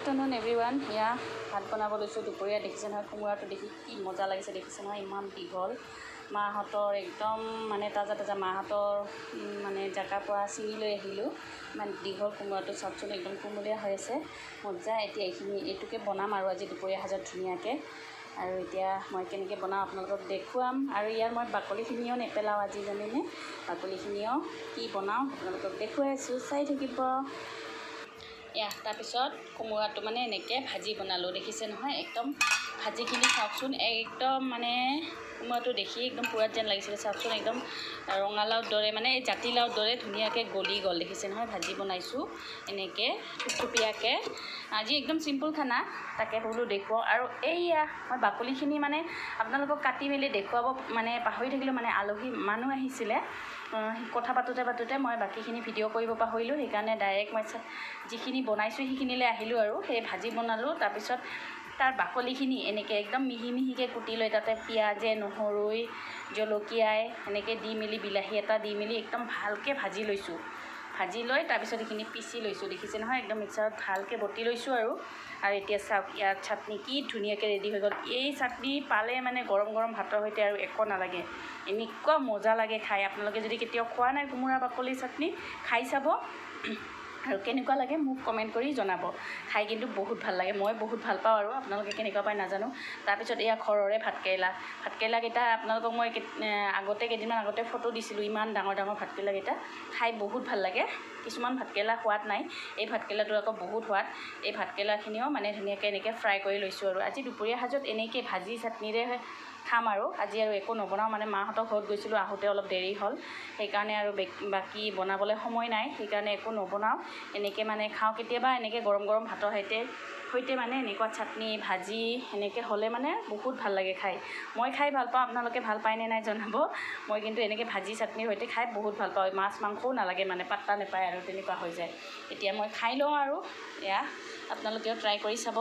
Afternoon everyone. এয়া ভাত বনাব লৈছোঁ। দুপৰীয়া দেখিছে নহয়, কোমোৰাটো দেখি কি মজা লাগিছে দেখিছে নহয়, ইমান দীঘল। মাহঁতৰ একদম মানে তাজা তাজা মাহঁতৰ মানে জেগাৰ পৰা ছিঙি লৈ আহিলোঁ। ইমান দীঘল কোমোৰাটো চাওকচোন, একদম কুমলীয়া হৈ আছে, মজা। এতিয়া এইটোকে বনাম আৰু আজি দুপৰীয়া সাজত ধুনীয়াকৈ। আৰু এতিয়া মই কেনেকৈ বনাওঁ আপোনালোকক দেখুৱাম। আৰু ইয়াৰ মই বাকলিখিনিও নেপেলাওঁ আজি, জানেনে? বাকলিখিনিও কি বনাওঁ আপোনালোকক দেখুৱাই আছোঁ, চাই থাকিব। তাৰপিছত কোমোৰাটো মানে এনেকৈ ভাজি বনালোঁ, দেখিছে নহয়। একদম ভাজিখিনি চাওকচোন, একদম মানে কোমোৰাটো দেখি একদম পুৰাত যেন লাগিছিলে। চাওকচোন, একদম ৰঙালাওৰ দৰে, মানে এই জাতিলাওৰ দৰে ধুনীয়াকৈ গলি গ'ল, দেখিছে নহয়। ভাজি বনাইছোঁ এনেকৈ থুপথুপীয়াকৈ। আজি একদম চিম্পুল খানা, তাকে বোলো দেখুৱাওঁ। আৰু এইয়া মই বাকলিখিনি মানে আপোনালোকক কাটি মেলি দেখুৱাব মানে পাহৰি থাকিলোঁ, মানে আলহী মানুহ আহিছিলে। কথা পাতোঁতে মই বাকীখিনি ভিডিঅ' কৰিব পাহৰিলোঁ। সেইকাৰণে ডাইৰেক্ট মই যিখিনি বনাইছোঁ সেইখিনিলৈ আহিলোঁ আৰু সেই ভাজি বনালোঁ। তাৰপিছত তাৰ বাকলিখিনি এনেকৈ একদম মিহি মিহিকৈ কুটি লৈ তাতে পিঁয়াজে নহৰুই জলকীয়াই এনেকৈ দি মেলি বিলাহী এটা দি মেলি একদম ভালকৈ ভাজি লৈছোঁ। ভাজি লৈ তাৰপিছত সেইখিনি পিচি লৈছোঁ, দেখিছে নহয়। একদম মিক্সাৰত ভালকৈ বটি লৈছোঁ আৰু এতিয়া চাওক, ইয়াৰ চাটনি কি ধুনীয়াকৈ ৰেডি হৈ গ'ল। এই চাটনি পালে মানে গৰম গৰম ভাতৰ সৈতে আৰু একো নালাগে, এনেকুৱা মজা লাগে খাই। আপোনালোকে যদি কেতিয়াও খোৱা নাই কোমোৰা বাকলি চাটনি, খাই চাব আৰু কেনেকুৱা লাগে মোক কমেণ্ট কৰি জনাব। খাই কিন্তু বহুত ভাল লাগে, মই বহুত ভাল পাওঁ। আৰু আপোনালোকে কেনেকুৱা পায় নাজানো। তাৰপিছত এয়া ঘৰৰে ভাতকেৰেলাকেইটা আপোনালোকক মই কেইদিনমান আগতে ফটো দিছিলোঁ। ইমান ডাঙৰ ডাঙৰ ভাতকেৰেলাকেইটা, খাই বহুত ভাল লাগে। কিছুমান ভাতকেৰেলা সোৱাদ নাই, এই ভাতকেৰেলাটো আকৌ বহুত সোৱাদ। এই ভাতকেৰেলাখিনিও মানে ধুনীয়াকৈ এনেকৈ ফ্ৰাই কৰি লৈছোঁ। আৰু আজি দুপৰীয়া সাজত এনেকৈ ভাজি চাটনিৰে খাম আৰু আজি আৰু একো নবনাওঁ। মানে মাহঁতৰ ঘৰত গৈছিলোঁ, আহোঁতে অলপ দেৰি হ'ল, সেইকাৰণে আৰু বাকী বনাবলৈ সময় নাই, সেইকাৰণে একো নবনাওঁ। এনেকৈ মানে খাওঁ কেতিয়াবা, এনেকৈ গৰম গৰম ভাতৰ সৈতে মানে এনেকুৱা চাটনি ভাজি এনেকৈ হ'লে মানে বহুত ভাল লাগে খাই। মই খাই ভাল পাওঁ, আপোনালোকে ভাল পায় নে নাই জনাব। মই কিন্তু এনেকৈ ভাজি চাটনিৰ সৈতে খাই বহুত ভাল পাওঁ। মাছ মাংসও নালাগে, মানে পাত্তা নাপায় আৰু তেনেকুৱা হৈ যায়। এতিয়া মই খাই লওঁ আৰু এয়া আপোনালোকেও ট্ৰাই কৰি চাব।